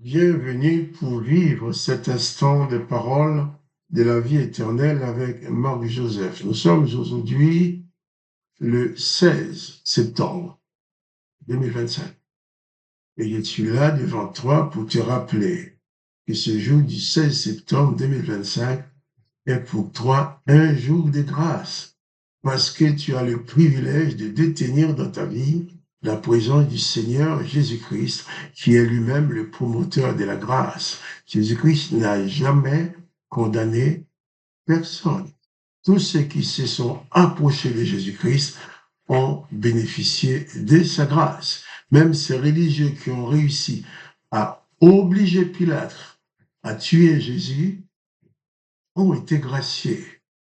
Bienvenue pour vivre cet instant de parole de la vie éternelle avec Marc Joseph. Nous sommes aujourd'hui le 16 septembre 2025. Et je suis là devant toi pour te rappeler que ce jour du 16 septembre 2025 est pour toi un jour de grâce, parce que tu as le privilège de détenir dans ta vie la présence du Seigneur Jésus-Christ, qui est lui-même le promoteur de la grâce. Jésus-Christ n'a jamais condamné personne. Tous ceux qui se sont approchés de Jésus-Christ ont bénéficié de sa grâce. Même ces religieux qui ont réussi à obliger Pilate à tuer Jésus ont été graciés,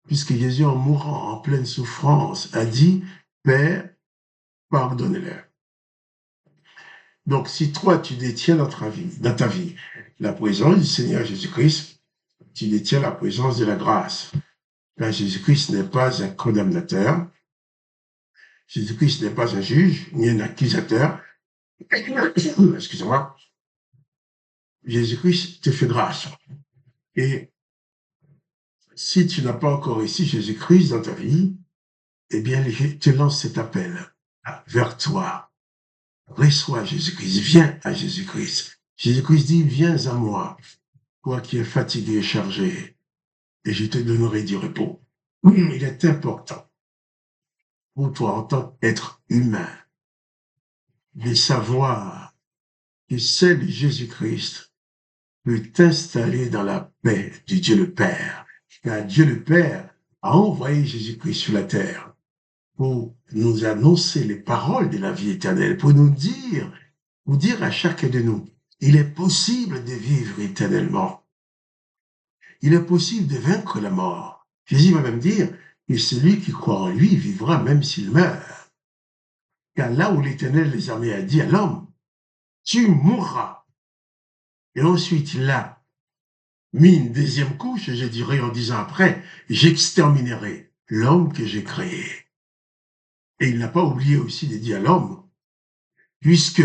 puisque Jésus, en mourant en pleine souffrance, a dit « Père, pardonnez-leur ». Donc, si toi, tu détiens dans ta vie la présence du Seigneur Jésus-Christ, tu détiens la présence de la grâce. Car Jésus-Christ n'est pas un condamnateur, Jésus-Christ n'est pas un juge, ni un accusateur. Excusez-moi. Jésus-Christ te fait grâce. Et si tu n'as pas encore ici Jésus-Christ dans ta vie, eh bien, je te lance cet appel vers toi. Reçois Jésus-Christ, viens à Jésus-Christ. Jésus-Christ dit, viens à moi, toi qui es fatigué et chargé, et je te donnerai du repos. Il est important pour toi, en tant qu'être humain, de savoir que seul Jésus-Christ peut t'installer dans la paix de Dieu le Père. Car Dieu le Père a envoyé Jésus-Christ sur la terre pour nous annoncer les paroles de la vie éternelle, pour nous dire à chacun de nous, il est possible de vivre éternellement. Il est possible de vaincre la mort. Jésus va même dire que celui qui croit en lui vivra même s'il meurt. Car là où l'Éternel des armées a dit à l'homme, tu mourras. Et ensuite, il a mis une deuxième couche, je dirais en disant après, j'exterminerai l'homme que j'ai créé. Et il n'a pas oublié aussi de dire à l'homme, puisque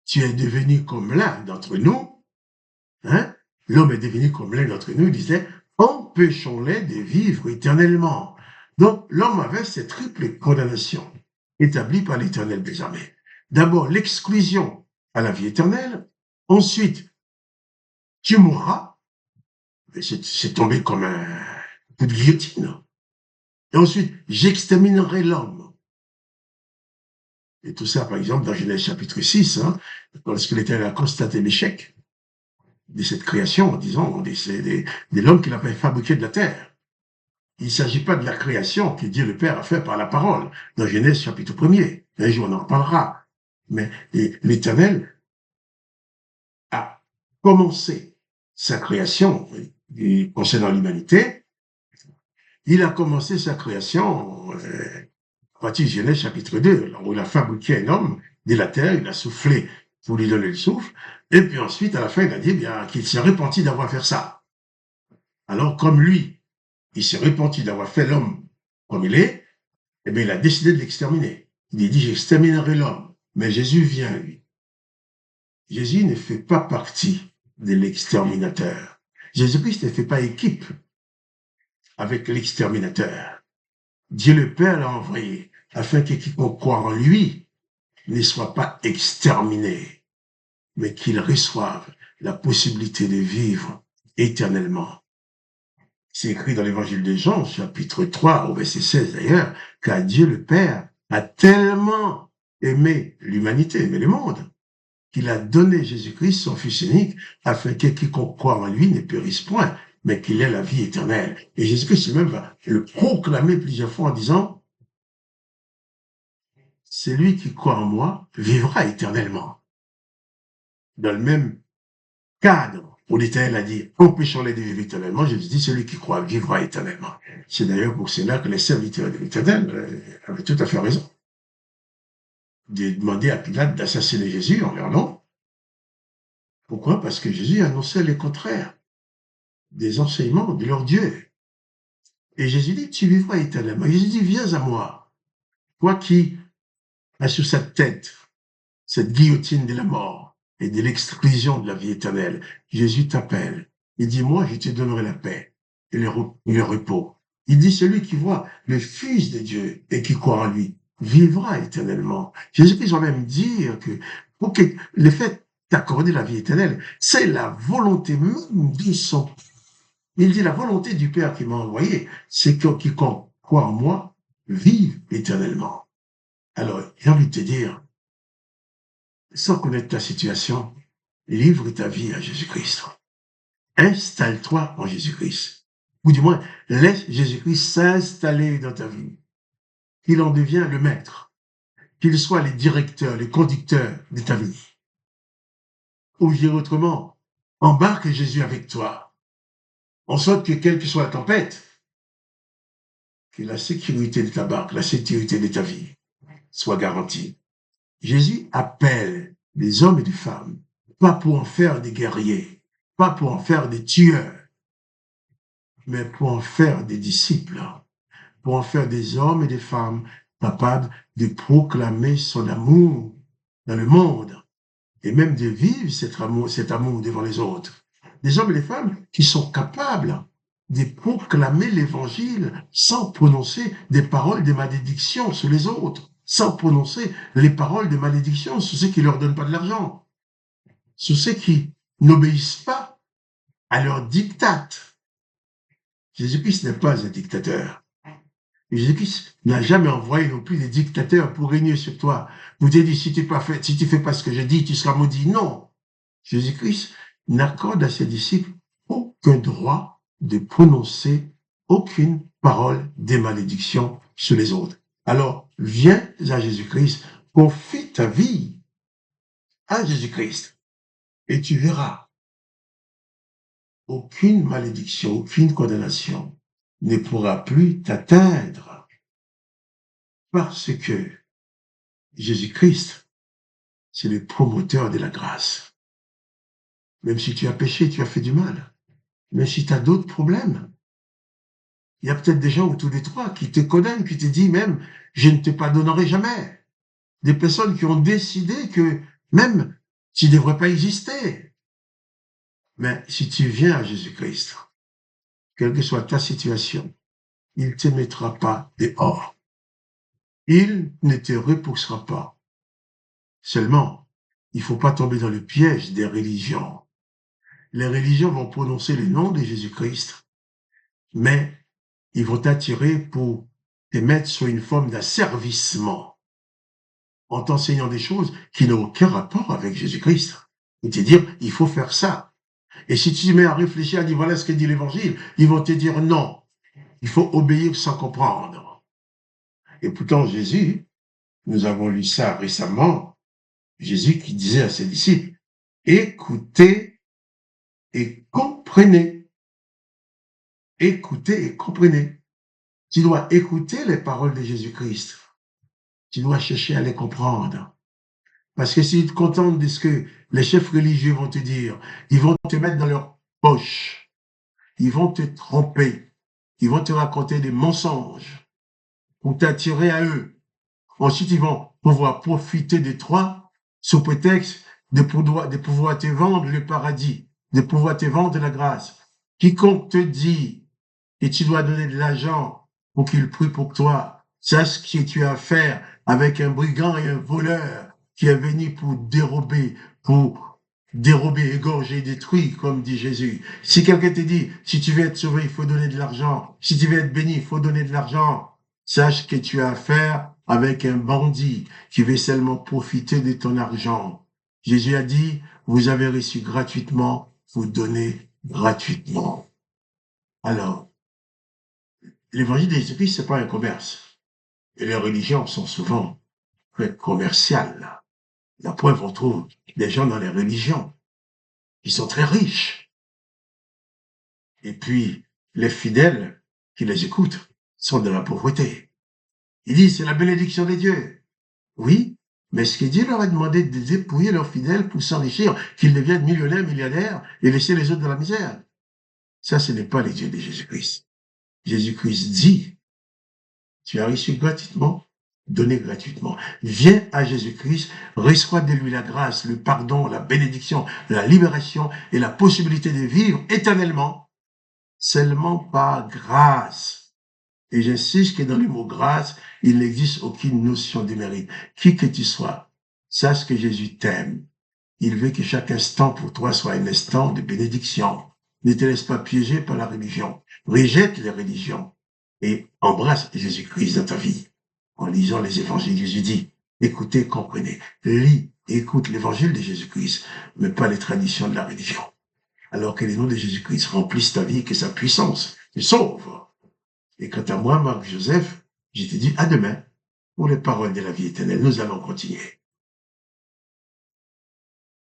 tu es devenu comme l'un d'entre nous, hein, l'homme est devenu comme l'un d'entre nous, il disait, empêchons-les de vivre éternellement. Donc, l'homme avait cette triple condamnation établie par l'Éternel des armées. D'abord, l'exclusion à la vie éternelle. Ensuite, tu mourras. C'est tombé comme un coup de guillotine. Et ensuite, j'exterminerai l'homme. Et tout ça, par exemple, dans Genèse chapitre 6, hein, lorsque l'Éternel a constaté l'échec de cette création, disons, de l'homme qu'il avait fabriqué de la terre. Il ne s'agit pas de la création que Dieu le Père a fait par la parole, dans Genèse chapitre 1er. Un jour, on en reparlera. Mais l'Éternel a commencé sa création concernant l'humanité. Il a commencé sa création à partir de Genèse chapitre 2, où il a fabriqué un homme de la terre, il a soufflé pour lui donner le souffle, et puis ensuite, à la fin, il a dit bien qu'il s'est repenti d'avoir fait ça. Alors, comme lui, il s'est repenti d'avoir fait l'homme comme il est, eh bien, il a décidé de l'exterminer. Il a dit, j'exterminerai l'homme. Mais Jésus vient, lui. Jésus ne fait pas partie de l'exterminateur. Jésus-Christ ne fait pas équipe avec l'exterminateur. Dieu le Père l'a envoyé afin que quiconque croit en lui ne soit pas exterminé, mais qu'il reçoive la possibilité de vivre éternellement. C'est écrit dans l'évangile de Jean, chapitre 3, au verset 16 d'ailleurs, car Dieu le Père a tellement aimé l'humanité, aimé le monde, qu'il a donné Jésus-Christ, son Fils unique, afin que quiconque croit en lui ne périsse point, mais qu'il ait la vie éternelle. Et Jésus-Christ lui-même va le proclamer plusieurs fois en disant, celui qui croit en moi vivra éternellement. Dans le même cadre où l'Éternel a dit, empêchons-les de vivre éternellement, Jésus dit, celui qui croit vivra éternellement. C'est d'ailleurs pour cela que les serviteurs de l'Éternel avaient tout à fait raison de demander à Pilate d'assassiner Jésus en leur nom. Pourquoi? Parce que Jésus annonçait le contraire des enseignements de leur Dieu. Et Jésus dit, tu vivras éternellement. Jésus dit, viens à moi, toi qui as sur sa tête cette guillotine de la mort, et de l'exclusion de la vie éternelle. Jésus t'appelle. Il dit, moi, je te donnerai la paix et le repos. Il dit, celui qui voit le Fils de Dieu et qui croit en lui vivra éternellement. Jésus-Christ va même dire que pour que le fait d'accorder la vie éternelle, c'est la volonté même de son. Il dit, la volonté du Père qui m'a envoyé, c'est que quiconque croit en moi vive éternellement. Alors, j'ai envie de te dire, sans connaître ta situation, livre ta vie à Jésus-Christ. Installe-toi en Jésus-Christ. Ou du moins, laisse Jésus-Christ s'installer dans ta vie. Qu'il en devienne le maître. Qu'il soit le directeur, le conducteur de ta vie. Ou je dirais autrement, embarque Jésus avec toi. En sorte que quelle que soit la tempête, que la sécurité de ta barque, la sécurité de ta vie soit garantie. Jésus appelle des hommes et des femmes, pas pour en faire des guerriers, pas pour en faire des tueurs, mais pour en faire des disciples, pour en faire des hommes et des femmes capables de proclamer son amour dans le monde et même de vivre cet amour devant les autres. Des hommes et des femmes qui sont capables de proclamer l'évangile sans prononcer des paroles de malédiction sur les autres, sans prononcer les paroles de malédiction sur ceux qui ne leur donnent pas de l'argent, sur ceux qui n'obéissent pas à leurs dictates. Jésus-Christ n'est pas un dictateur. Jésus-Christ n'a jamais envoyé non plus des dictateurs pour régner sur toi. Vous avez dit, si tu ne fais pas ce que je dis, tu seras maudit. Non. Jésus-Christ n'accorde à ses disciples aucun droit de prononcer aucune parole de malédiction sur les autres. Alors, viens à Jésus-Christ, confie ta vie à Jésus-Christ et tu verras aucune malédiction, aucune condamnation ne pourra plus t'atteindre parce que Jésus-Christ, c'est le promoteur de la grâce. Même si tu as péché, tu as fait du mal, même si tu as d'autres problèmes, il y a peut-être des gens autour de toi qui te condamnent, qui te disent même, je ne te pardonnerai jamais. Des personnes qui ont décidé que même tu ne devrais pas exister. Mais si tu viens à Jésus-Christ, quelle que soit ta situation, il ne te mettra pas dehors. Il ne te repoussera pas. Seulement, il ne faut pas tomber dans le piège des religions. Les religions vont prononcer le nom de Jésus-Christ, mais ils vont t'attirer pour te mettre sur une forme d'asservissement en t'enseignant des choses qui n'ont aucun rapport avec Jésus-Christ. Et te dire, il faut faire ça. Et si tu te mets à réfléchir, à dire, voilà ce que dit l'Évangile, ils vont te dire non, il faut obéir sans comprendre. Et pourtant, Jésus, nous avons lu ça récemment, Jésus qui disait à ses disciples, écoutez et comprenez. Écoutez et comprenez. Tu dois écouter les paroles de Jésus-Christ. Tu dois chercher à les comprendre. Parce que si tu te contentes de ce que les chefs religieux vont te dire, ils vont te mettre dans leur poche. Ils vont te tromper. Ils vont te raconter des mensonges pour t'attirer à eux. Ensuite, ils vont pouvoir profiter de toi sous prétexte de pouvoir te vendre le paradis, de pouvoir te vendre la grâce. Quiconque te dit que tu dois donner de l'argent pour qu'il prie pour toi, sache ce que tu as à faire avec un brigand et un voleur qui est venu pour dérober, égorger, détruire, comme dit Jésus. Si quelqu'un te dit, si tu veux être sauvé, il faut donner de l'argent. Si tu veux être béni, il faut donner de l'argent. Sache que tu as affaire avec un bandit qui veut seulement profiter de ton argent. Jésus a dit, vous avez reçu gratuitement, vous donnez gratuitement. Alors, l'évangile de Jésus-Christ, c'est pas un commerce. Et les religions sont souvent très commerciales. La preuve, on trouve des gens dans les religions qui sont très riches. Et puis, les fidèles qui les écoutent sont de la pauvreté. Ils disent, c'est la bénédiction de Dieu. Oui, mais est-ce que Dieu leur a demandé de dépouiller leurs fidèles pour s'enrichir, qu'ils deviennent millionnaires, milliardaires, et laisser les autres dans la misère? Ça, ce n'est pas les dieux de Jésus-Christ. Jésus-Christ dit, tu as reçu gratuitement, donné gratuitement. Viens à Jésus-Christ, reçois de lui la grâce, le pardon, la bénédiction, la libération et la possibilité de vivre éternellement seulement par grâce. Et j'insiste que dans le mot grâce, il n'existe aucune notion de mérite. Qui que tu sois, sache que Jésus t'aime. Il veut que chaque instant pour toi soit un instant de bénédiction. Ne te laisse pas piéger par la religion. Rejette les religions et embrasse Jésus-Christ dans ta vie. En lisant les évangiles, Jésus dit, écoutez, comprenez, lis et écoute l'évangile de Jésus-Christ, mais pas les traditions de la religion. Alors que les noms de Jésus-Christ remplissent ta vie, que sa puissance te sauve. Et quant à moi, Marc Joseph, je te dis à demain pour les paroles de la vie éternelle. Nous allons continuer.